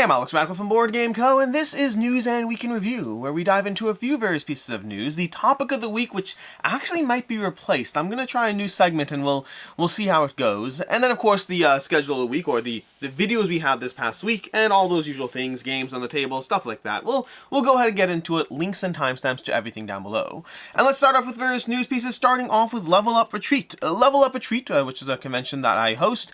I'm Alex Radical from Board Game Co., and this is News and Week in Review, where we dive into a few various pieces of news. The topic of the week, which actually might be replaced. I'm going to try a new segment, and we'll see how it goes. And then, of course, the schedule of the week, or the videos we had this past week, and all those usual things, games on the table, stuff like that. We'll go ahead and get into it. Links and timestamps to everything down below. And let's start off with various news pieces, starting off with Level Up Retreat. Level Up Retreat, which is a convention that I host.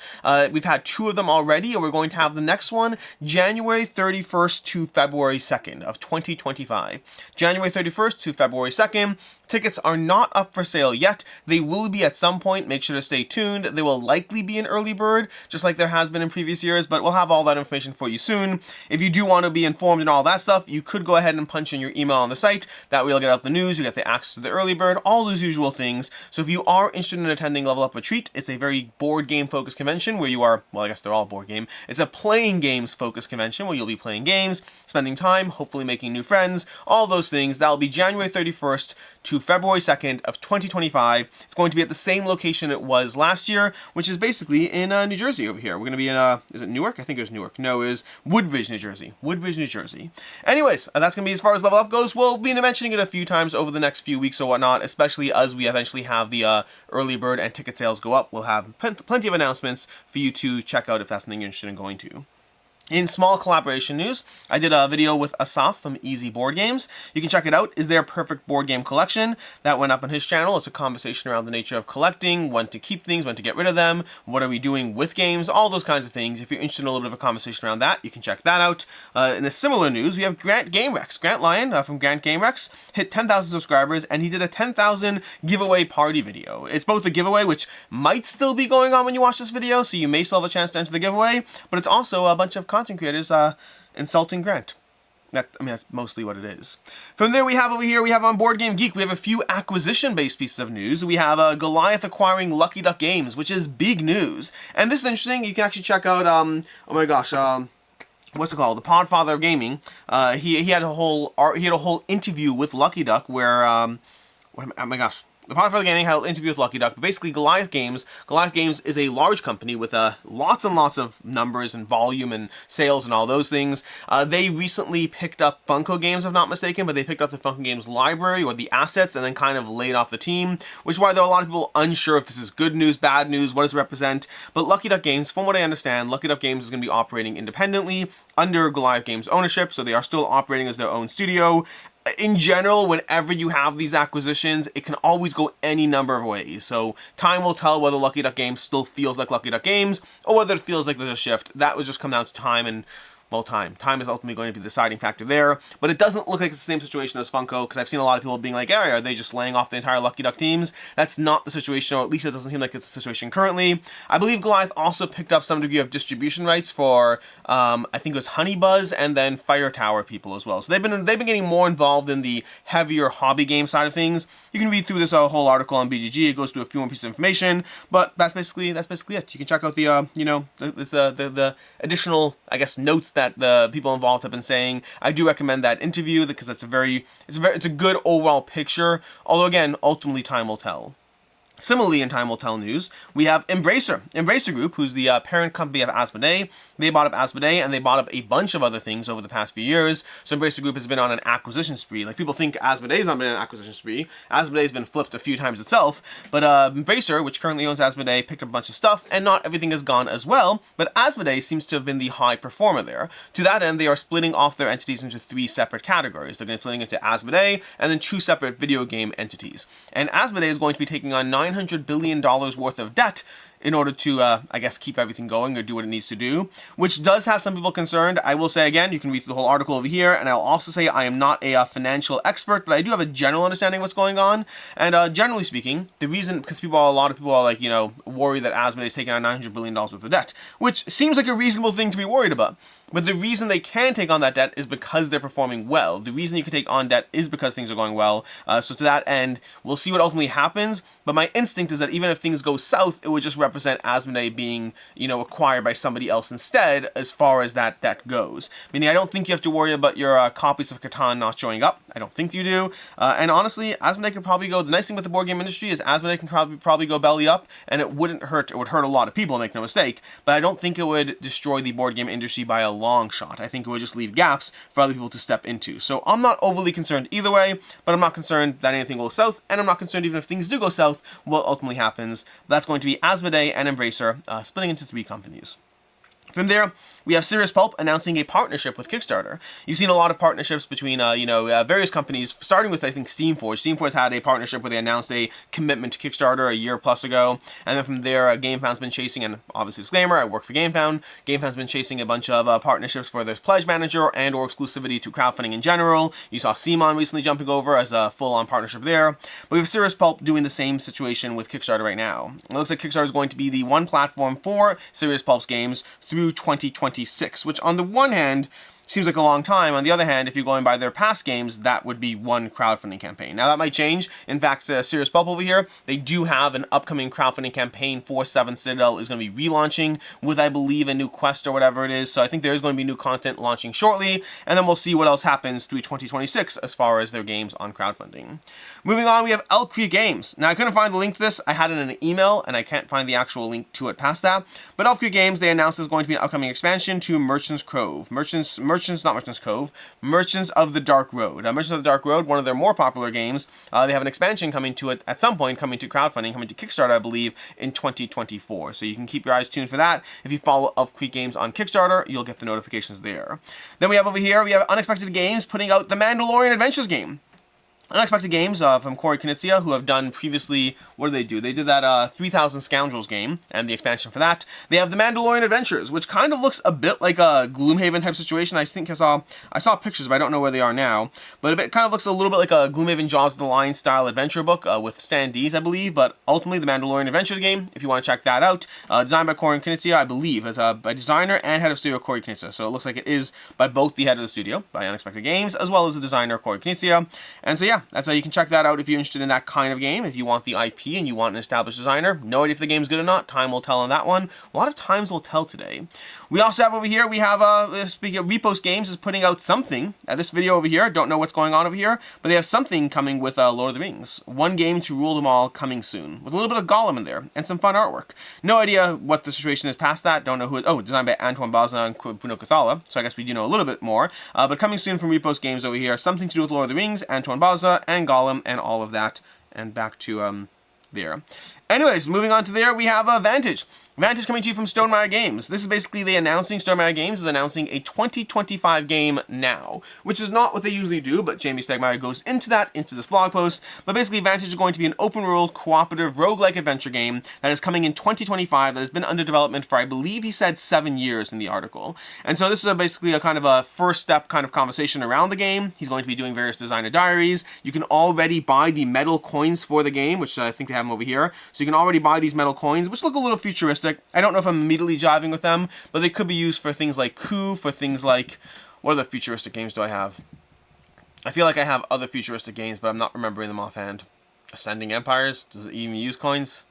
We've had 2 of them already, and we're going to have the next one January 31st to February 2nd of 2025. January 31st to February 2nd. Tickets are not up for sale yet. They will be at some point. Make sure to stay tuned. They will likely be an early bird, just like there has been in previous years, but we'll have all that information for you soon. If you do want to be informed and all that stuff, you could go ahead and punch in your email on the site. That way you'll get out the news, you get the access to the early bird, all those usual things. So if you are interested in attending Level Up Retreat, it's a very board game focused convention where you are, well, I guess they're all board game. It's a playing games focused convention where you'll be playing games, spending time, hopefully making new friends, all those things. That'll be January 31st to February 2nd of 2025. It's going to be at the same location it was last year, which is basically in New Jersey over here. We're going to be in, is it Newark? I think it was Newark. No, it was Woodbridge, New Jersey. Woodbridge, New Jersey. Anyways, that's going to be as far as Level Up goes. We'll be mentioning it a few times over the next few weeks or whatnot, especially as we eventually have the early bird and ticket sales go up. We'll have plenty of announcements for you to check out if that's something you're interested in going to. In small collaboration news, I did a video with Asaf from Easy Board Games. You can check it out. Is There a Perfect Board Game Collection? That went up on his channel. It's a conversation around the nature of collecting, when to keep things, when to get rid of them, what are we doing with games, all those kinds of things. If you're interested in a little bit of a conversation around that, you can check that out. In a similar news, we have Grant GameRex. Grant Lyon from Grant GameRex hit 10,000 subscribers, and he did a 10,000 giveaway party video. It's both a giveaway, which might still be going on when you watch this video, so you may still have a chance to enter the giveaway, but it's also a bunch of content creators insulting Grant. That's mostly what it is. From there, we have over here, we have on Board Game Geek, we have a few acquisition-based pieces of news. We have Goliath acquiring Lucky Duck Games, which is big news. And this is interesting. You can actually check out, oh my gosh, what's it called? The Podfather of Gaming. He had a whole interview with Lucky Duck where, oh my gosh. The Podfather Gaming held an interview with Lucky Duck, but basically Goliath Games is a large company with lots and lots of numbers and volume and sales and all those things. They recently picked up Funko Games, if I'm not mistaken, but they picked up the Funko Games library or the assets and then kind of laid off the team, which is why there are a lot of people unsure if this is good news, bad news, what does it represent. But Lucky Duck Games, from what I understand, Lucky Duck Games is going to be operating independently under Goliath Games ownership, so they are still operating as their own studio. In general, whenever you have these acquisitions, it can always go any number of ways. So time will tell whether Lucky Duck Games still feels like Lucky Duck Games or whether it feels like there's a shift. That was just come down to time and, well, time. Time is ultimately going to be the deciding factor there. But it doesn't look like it's the same situation as Funko, because I've seen a lot of people being like, are they just laying off the entire Lucky Duck teams? That's not the situation, or at least it doesn't seem like it's the situation currently. I believe Goliath also picked up some degree of distribution rights for, I think it was Honey Buzz and then Fire Tower people as well. So they've been getting more involved in the heavier hobby game side of things. You can read through this whole article on BGG. It goes through a few more pieces of information, but that's basically it. You can check out the the additional, I guess, notes that the people involved have been saying. I do recommend that interview because it's a good overall picture. Although again, ultimately time will tell. Similarly, in Time Will Tell news, we have Embracer. Embracer Group, who's the parent company of Asmodee. They bought up Asmodee, and they bought up a bunch of other things over the past few years. So Embracer Group has been on an acquisition spree. Like, people think Asmodee's not been on an acquisition spree. Asmodee's been flipped a few times itself. But Embracer, which currently owns Asmodee, picked up a bunch of stuff, and not everything has gone as well. But Asmodee seems to have been the high performer there. To that end, they are splitting off their entities into 3 separate categories. They're going to be splitting into Asmodee, and then 2 separate video game entities. And Asmodee is going to be taking on $900 billion worth of debt in order to, I guess, keep everything going or do what it needs to do, which does have some people concerned. I will say again, you can read the whole article over here, and I'll also say I am not a financial expert, but I do have a general understanding of what's going on. And generally speaking, the reason, because a lot of people are like, worried that Asmodee is taking on $900 billion worth of debt, which seems like a reasonable thing to be worried about. But the reason they can take on that debt is because they're performing well. The reason you can take on debt is because things are going well. So to that end, we'll see what ultimately happens. But my instinct is that even if things go south, it would just represent represent Asmodee being, acquired by somebody else instead as far as that goes. Meaning I don't think you have to worry about your copies of Catan not showing up. I don't think you do. And honestly, Asmodee could probably go, the nice thing with the board game industry is Asmodee can probably go belly up, and it wouldn't hurt. It would hurt a lot of people, make no mistake, but I don't think it would destroy the board game industry by a long shot. I think it would just leave gaps for other people to step into. So I'm not overly concerned either way, but I'm not concerned that anything will go south, and I'm not concerned even if things do go south, what ultimately happens. That's going to be Asmodee and Embracer splitting into 3 companies. From there, we have Serious Poulp announcing a partnership with Kickstarter. You've seen a lot of partnerships between, various companies, starting with, I think, Steamforge. Steamforge had a partnership where they announced a commitment to Kickstarter a year plus ago. And then from there, GameFound's been chasing, and obviously disclaimer, I work for GameFound. GameFound's been chasing a bunch of partnerships for their Pledge Manager and or exclusivity to crowdfunding in general. You saw CMON recently jumping over as a full-on partnership there. But we have Serious Poulp doing the same situation with Kickstarter right now. It looks like Kickstarter is going to be the one platform for Serious Poulp's games through 2026, which on the one hand seems like a long time. On the other hand, if you're going by their past games, that would be one crowdfunding campaign. Now, that might change. In fact, Serious Poulp over here, they do have an upcoming crowdfunding campaign for 7th Citadel is going to be relaunching with, I believe, a new quest or whatever it is. So I think there's going to be new content launching shortly, and then we'll see what else happens through 2026 as far as their games on crowdfunding. Moving on, we have Elk Creek Games. Now, I couldn't find the link to this. I had it in an email, and I can't find the actual link to it past that. But Elk Creek Games, they announced there's going to be an upcoming expansion to Merchants Cove. Merchants of the Dark Road. Merchants of the Dark Road, one of their more popular games, they have an expansion coming to it at some point, coming to crowdfunding, coming to Kickstarter, I believe, in 2024. So you can keep your eyes tuned for that. If you follow Elk Creek Games on Kickstarter, you'll get the notifications there. Then we have over here, we have Unexpected Games putting out the Mandalorian Adventures game. Unexpected Games from Corey Knizia, who have done previously, what do? They did that 3000 Scoundrels game, and the expansion for that. They have the Mandalorian Adventures, which kind of looks a bit like a Gloomhaven type situation. I think I saw pictures, but I don't know where they are now. But it kind of looks a little bit like a Gloomhaven Jaws of the Lion style adventure book with standees, I believe. But ultimately, the Mandalorian Adventures game, if you want to check that out, designed by Corey Knizia, I believe. It's by designer and head of studio Corey Knizia. So it looks like it is by both the head of the studio, by Unexpected Games, as well as the designer Corey Knizia. And so yeah, that's how you can check that out if you're interested in that kind of game. If you want the IP and you want an established designer, no idea if the game's good or not. Time will tell on that one. A lot of times will tell today. We also have over here, we have, speaking of Repos Games is putting out something. This video over here, don't know what's going on over here, but they have something coming with Lord of the Rings. One game to rule them all coming soon, with a little bit of Gollum in there, and some fun artwork. No idea what the situation is past that, don't know who designed by Antoine Bazin and Bruno Cathala, so I guess we do know a little bit more. But coming soon from Repos Games over here, something to do with Lord of the Rings, Antoine Bazin, and Gollum, and all of that, and back to, there. Anyways, moving on to there, we have Vantage. Vantage coming to you from Stonemaier Games. This is basically Stonemaier Games is announcing a 2025 game now, which is not what they usually do, but Jamie Stegmaier goes into this blog post. But basically, Vantage is going to be an open-world, cooperative, roguelike adventure game that is coming in 2025 that has been under development for, I believe he said, 7 years in the article. And so this is basically a kind of a first step kind of conversation around the game. He's going to be doing various designer diaries. You can already buy the metal coins for the game, which I think they have them over here. So you can already buy these metal coins, which look a little futuristic. I don't know if I'm immediately jiving with them, but they could be used for things like Coup, for things like, what other futuristic games do I have? I feel like I have other futuristic games, but I'm not remembering them offhand. Ascending Empires? Does it even use coins?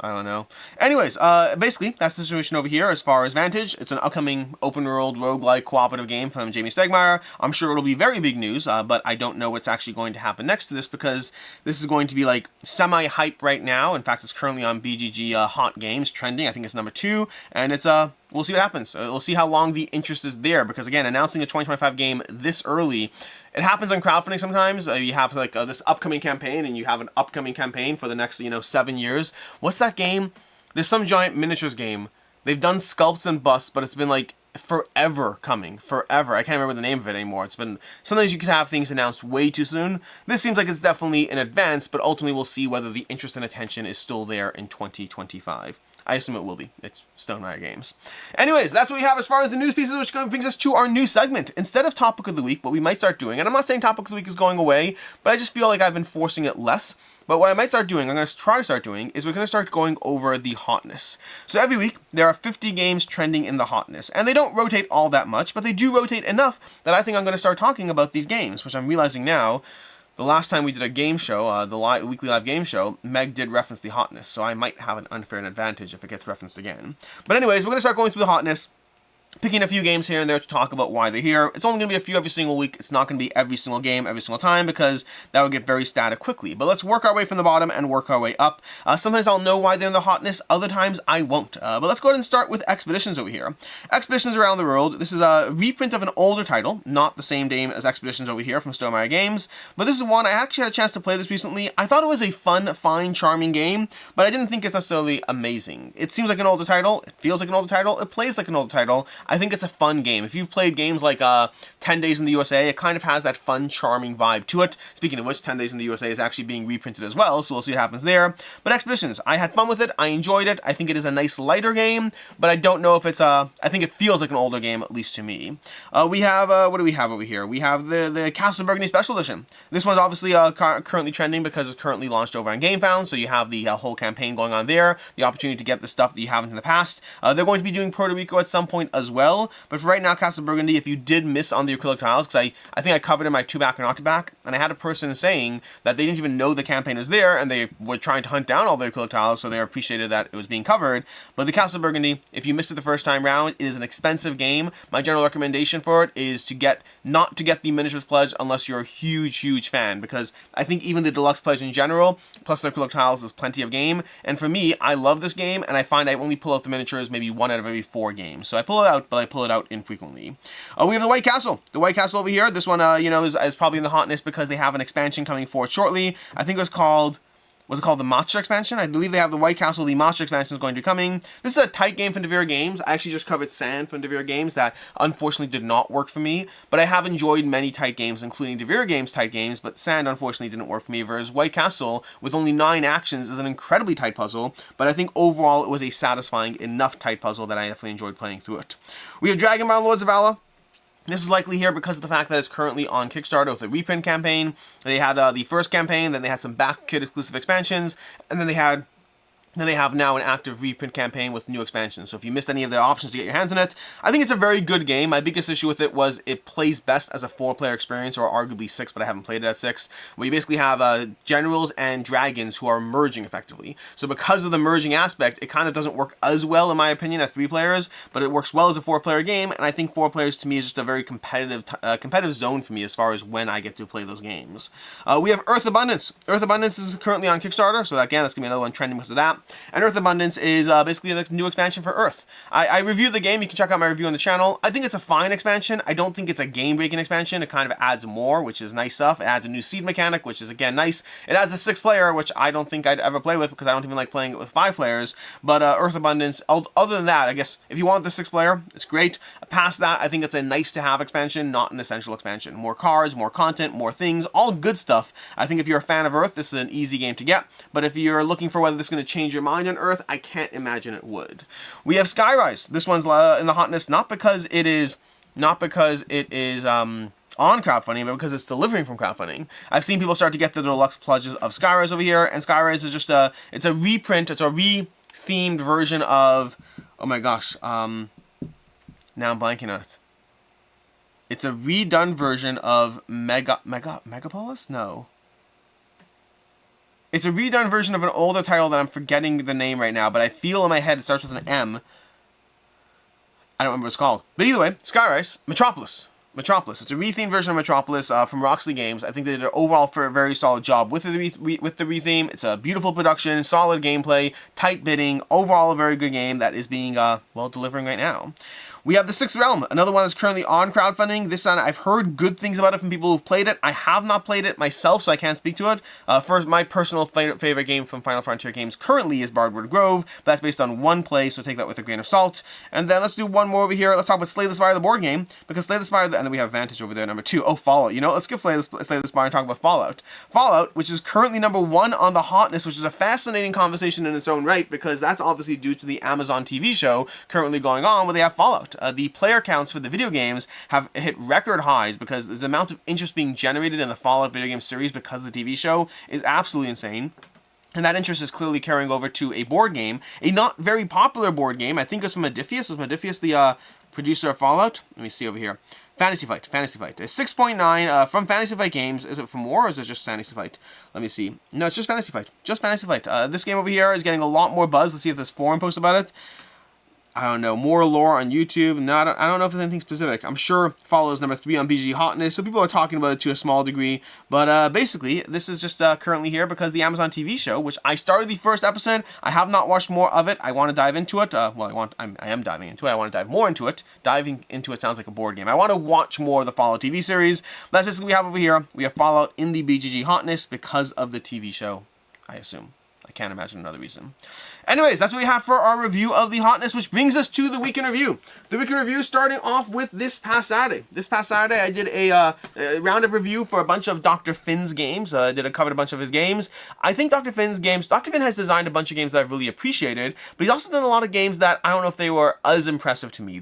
I don't know. Anyways, basically, that's the situation over here as far as Vantage. It's an upcoming open-world, roguelike, cooperative game from Jamie Stegmaier. I'm sure it'll be very big news, but I don't know what's actually going to happen next to this because this is going to be, like, semi-hype right now. In fact, it's currently on BGG Hot Games, trending. I think it's number 2, and it's, we'll see what happens. We'll see how long the interest is there because, again, announcing a 2025 game this early, it happens on crowdfunding sometimes. You have like this upcoming campaign and you have an upcoming campaign for the next, 7 years. What's that game? There's some giant miniatures game. They've done sculpts and busts, but it's been like forever coming. Forever. I can't remember the name of it anymore. It's been, sometimes you could have things announced way too soon. This seems like it's definitely in advance, but ultimately we'll see whether the interest and attention is still there in 2025. I assume it will be. It's Stonemaier Games. Anyways, that's what we have as far as the news pieces, which brings us to our new segment. Instead of Topic of the Week, what we might start doing, and I'm not saying Topic of the Week is going away, but I just feel like I've been forcing it less. But what I might start doing, I'm going to try to start doing, is we're going to start going over the hotness. So every week, there are 50 games trending in the hotness. And they don't rotate all that much, but they do rotate enough that I think I'm going to start talking about these games, which I'm realizing now, the last time we did a game show, the weekly live game show, Meg did reference the Hotness, so I might have an unfair advantage if it gets referenced again. But anyways, we're going to start going through the Hotness, picking a few games here and there to talk about why they're here. It's only going to be a few every single week. It's not going to be every single game every single time because that would get very static quickly. But let's work our way from the bottom and work our way up. Sometimes I'll know why they're in the Hotness, other times I won't. But let's go ahead and start with Expeditions over here. Expeditions Around the World. This is a reprint of an older title, not the same name as Expeditions over here from Stonemaier Games. But this is one, I actually had a chance to play this recently. I thought it was a fun, fine, charming game, but I didn't think it's necessarily amazing. It seems like an older title. It feels like an older title. It plays like an older title. I think it's a fun game. If you've played games like 10 Days in the USA, it kind of has that fun, charming vibe to it. Speaking of which, 10 Days in the USA is actually being reprinted as well, so we'll see what happens there. But Expeditions, I had fun with it. I enjoyed it. I think it is a nice, lighter game, but I don't know if it's I think it feels like an older game, at least to me. We have, what do we have over here? We have the Castle Burgundy Special Edition. This one's obviously currently trending because it's currently launched over on GameFound, so you have the whole campaign going on there, the opportunity to get the stuff that you haven't in the past. They're going to be doing Puerto Rico at some point as well, but for right now, Castle Burgundy, if you did miss on the acrylic tiles, because I think I covered in my 2-back and not 2-back, and I had a person saying that they didn't even know the campaign was there, and they were trying to hunt down all the acrylic tiles, so they appreciated that it was being covered. But the Castle Burgundy, if you missed it the first time round, it is an expensive game. My general recommendation for it is not to get the Miniatures Pledge unless you're a huge fan, because I think even the Deluxe Pledge in general, plus the acrylic tiles, is plenty of game. And for me, I love this game, and I find I only pull out the miniatures maybe 1 out of every 4 games. So I pull it out, but I pull it out infrequently. We have the White Castle. The White Castle over here. This one, is probably in the Hotness because they have an expansion coming forward shortly. I think it was called the Matcha expansion? I believe they have the White Castle. The Matcha expansion is going to be coming. This is a tight game from Deluxe Games. I actually just covered Sand from Deluxe Games that unfortunately did not work for me, but I have enjoyed many tight games, including Deluxe Games tight games, but Sand unfortunately didn't work for me, whereas White Castle, with only 9 actions, is an incredibly tight puzzle, but I think overall it was a satisfying enough tight puzzle that I definitely enjoyed playing through it. We have Dragonbound Lords of Valor. This is likely here because of the fact that it's currently on Kickstarter with a reprint campaign. They had the first campaign, then they had some back kit exclusive expansions, and then they have now an active reprint campaign with new expansions. So if you missed any of the options to get your hands on it, I think it's a very good game. My biggest issue with it was it plays best as a 4-player experience, or arguably 6, but I haven't played it at 6, where you basically have generals and dragons who are merging effectively. So because of the merging aspect, it kind of doesn't work as well, in my opinion, at 3 players, but it works well as a 4-player game, and I think 4 players to me is just a very competitive zone for me as far as when I get to play those games. We have Earth Abundance. Earth Abundance is currently on Kickstarter, so again, that's going to be another one trending because of that. And Earth Abundance is basically the new expansion for Earth. I reviewed the game. You can check out my review on the channel. I think it's a fine expansion. I don't think it's a game-breaking expansion. It kind of adds more, which is nice stuff. It adds a new seed mechanic, which is, again, nice. It adds a 6-player, which I don't think I'd ever play with because I don't even like playing it with 5 players. But Earth Abundance, other than that, I guess if you want the 6-player, it's great. Past that, I think it's a nice-to-have expansion, not an essential expansion. More cards, more content, more things, all good stuff. I think if you're a fan of Earth, this is an easy game to get. But if you're looking for whether this is going to change your mind on Earth, I can't imagine it would. We have Skyrise. This one's in the Hotness not because it is on crowdfunding, but because it's delivering from crowdfunding. I've seen people start to get the deluxe pledges of Skyrise over here, and Skyrise is just it's a reprint, it's a re-themed version of, oh my gosh, now I'm blanking on it. It's a redone version of Megapolis? No. It's a redone version of an older title that I'm forgetting the name right now, but I feel in my head it starts with an M. I don't remember what it's called. But either way, Skyrise, Metropolis. It's a rethemed version of Metropolis from Roxley Games. I think they did an overall for a very solid job with the retheme. It's a beautiful production, solid gameplay, tight bidding. Overall, a very good game that is being, delivering right now. We have The Sixth Realm, another one that's currently on crowdfunding. This one, I've heard good things about it from people who've played it. I have not played it myself, so I can't speak to it. First, my personal favorite game from Final Frontier Games currently is Bardwood Grove. But that's based on one play, so take that with a grain of salt. And then let's do one more over here. Let's talk about Slay the Spire, the board game, because Slay the Spire, and then we have Vantage over there, number 2. Oh, Fallout. You know, let's skip Slay the Spire and talk about Fallout. Fallout, which is currently number 1 on the Hotness, which is a fascinating conversation in its own right, because that's obviously due to the Amazon TV show currently going on, where they have Fallout. The player counts for the video games have hit record highs because the amount of interest being generated in the Fallout video game series because of the TV show is absolutely insane. And that interest is clearly carrying over to a board game, a not very popular board game. I think it was from Modiphius. Was Modiphius the Producer of Fallout. Let me see over here. Fantasy Fight. It's 6.9 from Fantasy Fight Games. Is it for more, or is it just Fantasy Fight? Let me see. No, it's just Fantasy Fight. This game over here is getting a lot more buzz. Let's see if this forum posts about it. I don't know, more lore on YouTube. I don't know if there's anything specific. I'm sure follows number 3 on BG Hotness, so people are talking about it to a small degree. But basically, this is just currently here because the Amazon TV show, which I started the first episode. I have not watched more of it. I want to dive into it. I am diving into it. I want to dive more into it. Diving into it sounds like a board game. I want to watch more of the Fallout TV series. But that's basically what we have over here. We have Fallout in the BGG Hotness because of the TV show, I assume. I can't imagine another reason. Anyways, that's what we have for our review of the Hotness, which brings us to the Week in Review. The Week in Review starting off with this past Saturday. This past Saturday, I did a Roundup review for a bunch of Dr. Finn's games. I covered a bunch of his games. I think Dr. Finn has designed a bunch of games that I've really appreciated, but he's also done a lot of games that I don't know if they were as impressive to me.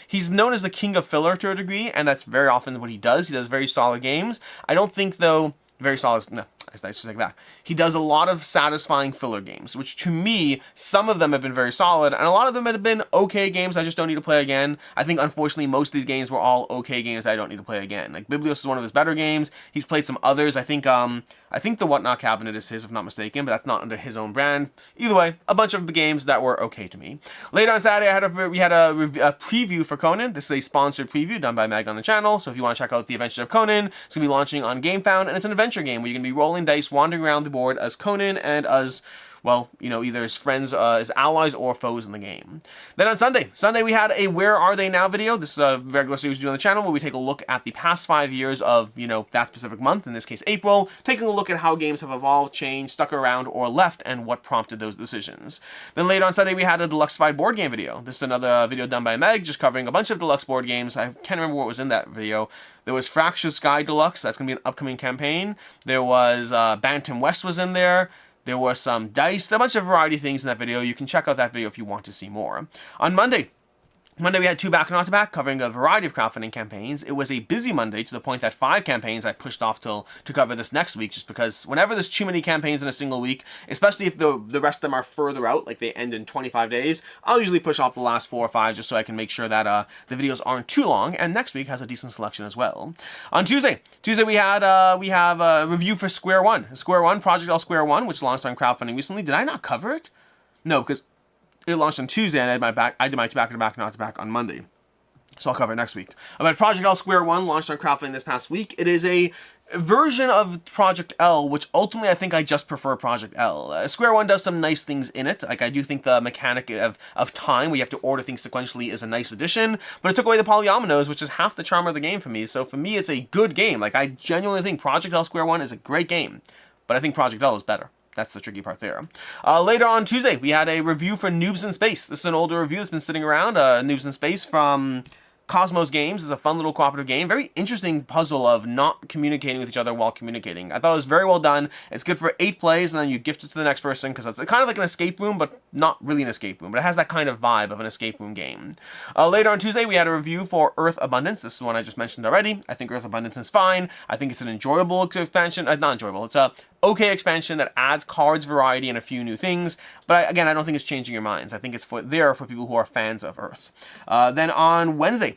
He's known as the king of filler to a degree, and that's very often what he does. He does very solid games. I don't think, though, very solid, no, it's nice to take that. He does a lot of satisfying filler games, which to me, some of them have been very solid, and a lot of them have been okay games I just don't need to play again. I think, unfortunately, most of these games were all okay games I don't need to play again. Like, Biblios is one of his better games. He's played some others. I think the Whatnot Cabinet is his, if not mistaken, but that's not under his own brand. Either way, a bunch of the games that were okay to me. Later on Saturday, we had a preview for Conan. This is a sponsored preview done by Meg on the channel, so if you want to check out the Adventures of Conan, it's going to be launching on GameFound, and it's an adventure game where you're going to be rolling dice, wandering around the board as Conan and as, well, either his friends, his allies, or foes in the game. Then on Sunday we had a Where Are They Now video. This is a regular series we do on the channel where we take a look at the past 5 years of, that specific month, in this case April, taking a look at how games have evolved, changed, stuck around, or left, and what prompted those decisions. Then later on Sunday we had a Deluxeified board game video. This is another video done by Meg, just covering a bunch of deluxe board games. I can't remember what was in that video. There was Fractured Sky Deluxe, that's going to be an upcoming campaign. There was Bantam West was in there. There was some dice, a bunch of variety of things in that video. You can check out that video if you want to see more. On Monday we had 2 back-to-back covering a variety of crowdfunding campaigns. It was a busy Monday to the point that 5 campaigns I pushed off to cover this next week, just because whenever there's too many campaigns in a single week, especially if the rest of them are further out, like they end in 25 days, I'll usually push off the last 4 or 5 just so I can make sure that the videos aren't too long, and next week has a decent selection as well. On Tuesday we have a review for Square One, Project L Square One, which launched on crowdfunding recently. Did I not cover it? No, because it launched on Tuesday, and I did my back-to-back on Monday. So I'll cover it next week. But Project L Square One launched on crowdfunding this past week. It is a version of Project L, which ultimately I think I just prefer Project L. Square One does some nice things in it. Like, I do think the mechanic of time, where you have to order things sequentially, is a nice addition, but it took away the polyominoes, which is half the charm of the game for me. So for me, it's a good game. Like, I genuinely think Project L Square One is a great game, but I think Project L is better. That's the tricky part there. Later on Tuesday, we had a review for Noobs In Space. This is an older review that's been sitting around. Noobs In Space from Cosmos Games is a fun little cooperative game. Very interesting puzzle of not communicating with each other while communicating. I thought it was very well done. It's good for 8 plays, and then you gift it to the next person, because it's kind of like an escape room, but not really an escape room. But it has that kind of vibe of an escape room game. Later on Tuesday, we had a review for Earth Abundance. This is one I just mentioned already. I think Earth Abundance is fine. I think it's an enjoyable expansion. Not enjoyable. It's a okay expansion that adds cards variety and a few new things, but again, I don't think it's changing your minds. I think it's for people who are fans of Earth. Then on Wednesday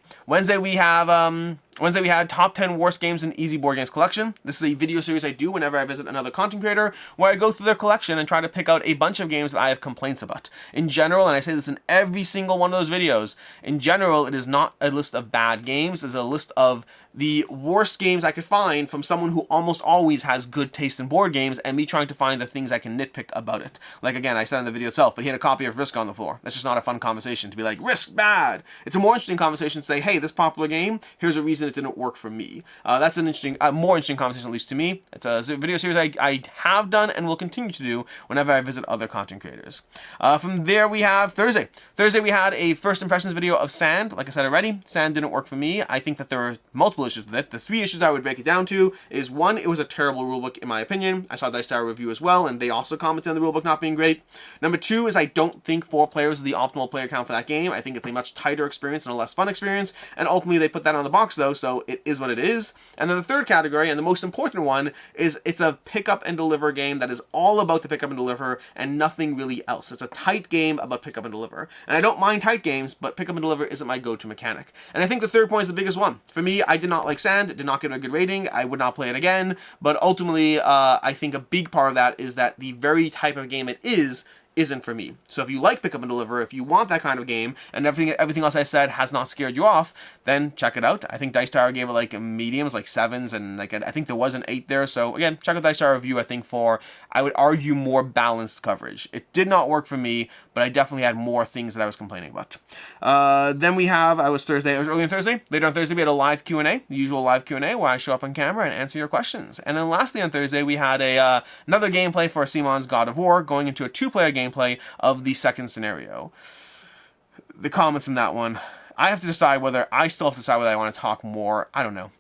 we had Top 10 Worst Games in Easy Board Games Collection. This is a video series I do whenever I visit another content creator, where I go through their collection and try to pick out a bunch of games that I have complaints about. In general, and I say this in every single one of those videos, in general, it is not a list of bad games. It's a list of the worst games I could find from someone who almost always has good taste in board games, and me trying to find the things I can nitpick about it. Like, again, I said in the video itself, but he had a copy of Risk on the floor. That's just not a fun conversation to be like, Risk, bad! It's a more interesting conversation to say, hey, this popular game, here's a reason it didn't work for me. That's an interesting, more interesting conversation, at least to me. It's a video series I have done and will continue to do whenever I visit other content creators. From there, we have Thursday. Thursday, we had a first impressions video of Sand. Like I said already, Sand didn't work for me. I think that there are multiple multiple issues with it. The 3 issues I would break it down to is, 1, it was a terrible rulebook in my opinion. I saw Dice Tower review as well, and they also commented on the rulebook not being great. Number 2 is I don't think 4 players is the optimal player count for that game. I think it's a much tighter experience and a less fun experience, and ultimately they put that on the box though, so it is what it is. And then the third category, and the most important one, is it's a pick up and deliver game that is all about the pick up and deliver and nothing really else. It's a tight game about pick up and deliver. And I don't mind tight games, but pick up and deliver isn't my go-to mechanic. And I think the third point is the biggest one. For me, I did not like Sand, it did not get a good rating, I would not play it again, but ultimately, I think a big part of that is that the very type of game it isn't for me. So if you like pick up and deliver, if you want that kind of game, and everything else I said has not scared you off, then check it out. I think Dice Tower gave it like mediums, like 7s, and like I think there was an 8 there. So again, check out Dice Tower review, I think, for, I would argue, more balanced coverage. It did not work for me, but I definitely had more things that I was complaining about. Then we have, it was early on Thursday. Later on Thursday, we had a live Q&A, the usual live Q&A, where I show up on camera and answer your questions. And then lastly on Thursday, we had another gameplay for Simon's God of War, going into a 2-player gameplay of the second scenario. The comments in that one, I still have to decide whether I want to talk more. I don't know.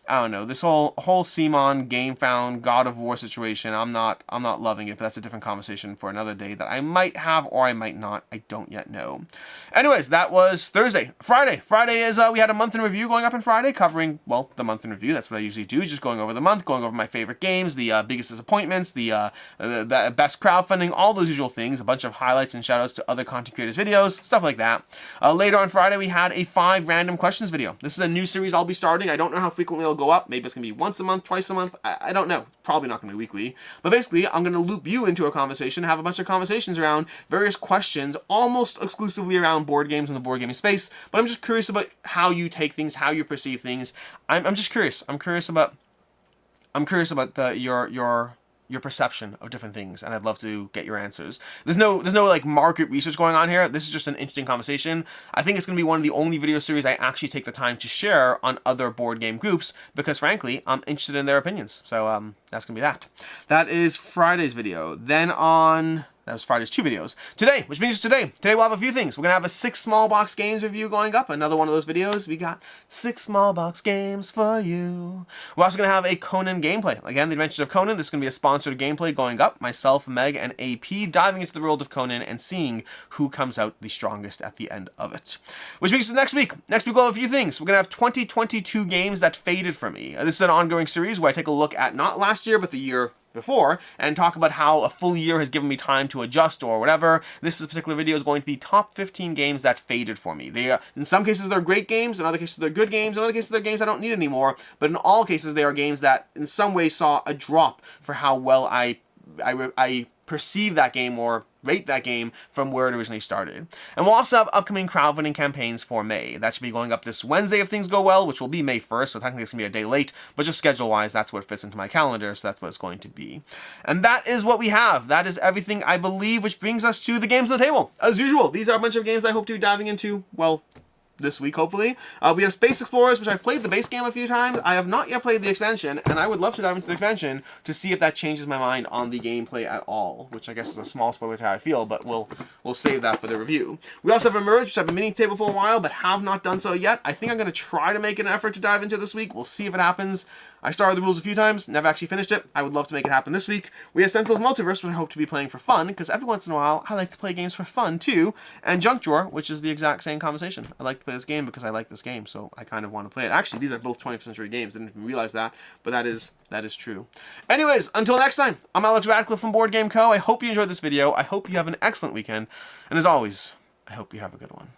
This whole Simon game found God of War situation, I'm not loving it, but that's a different conversation for another day that I might have or I might not. I don't yet know. Anyways, that was Thursday. Friday is we had a month in review going up on Friday, covering, well, the month in review. That's what I usually do, just going over the month, going over my favorite games, the biggest disappointments, the best crowdfunding, all those usual things, a bunch of highlights and shoutouts to other content creators' videos, stuff like that. Later on Friday, we had a 5 random questions video. This is a new series I'll be starting. I don't know how frequently it'll go up. Maybe it's going to be once a month, twice a month. I don't know. Probably not going to be weekly. But basically, I'm going to loop you into a conversation, have a bunch of conversations around various questions, almost exclusively around board games and the board gaming space. But I'm just curious about how you take things, how you perceive things. I'm just curious. I'm curious about your perception of different things, and I'd love to get your answers. There's no like market research going on here. This is just an interesting conversation. I think it's going to be one of the only video series I actually take the time to share on other board game groups, because frankly, I'm interested in their opinions. So that's going to be that. That is Friday's video. Then that was Friday's 2 videos. Today, which means today we'll have a few things. We're going to have a 6 small box games review going up. Another one of those videos. We got 6 small box games for you. We're also going to have a Conan gameplay. Again, the Adventures of Conan. This is going to be a sponsored gameplay going up. Myself, Meg, and AP diving into the world of Conan and seeing who comes out the strongest at the end of it. Which means next week. Next week we'll have a few things. We're going to have 2022 games that faded for me. This is an ongoing series where I take a look at not last year, but the year before, and talk about how a full year has given me time to adjust or whatever. This particular video is going to be top 15 games that faded for me. They are, in some cases they're great games, in other cases they're good games, in other cases they're games I don't need anymore, but in all cases they are games that in some way saw a drop for how well I perceive that game or rate that game from where it originally started. And we'll also have upcoming crowdfunding campaigns for May. That should be going up this Wednesday if things go well, which will be May 1st, so technically it's going to be a day late, but just schedule-wise, that's what fits into my calendar, so that's what it's going to be. And that is what we have. That is everything, I believe, which brings us to the games on the table. As usual, these are a bunch of games I hope to be diving into, well, this week, hopefully. We have Space Explorers, which I've played the base game a few times. I have not yet played the expansion, and I would love to dive into the expansion to see if that changes my mind on the gameplay at all, which I guess is a small spoiler to how I feel, but we'll save that for the review. We also have Emerge, which I've been meaning to table for a while, but have not done so yet. I think I'm going to try to make an effort to dive into this week. We'll see if it happens. I started the rules a few times, never actually finished it. I would love to make it happen this week. We have Sentinels Multiverse, which I hope to be playing for fun, because every once in a while, I like to play games for fun, too. And Junk Drawer, which is the exact same conversation. I like to play this game because I like this game, so I kind of want to play it. Actually, these are both 20th century games. Didn't even realize that, but that is true. Anyways, until next time, I'm Alex Radcliffe from Board Game Co. I hope you enjoyed this video. I hope you have an excellent weekend. And as always, I hope you have a good one.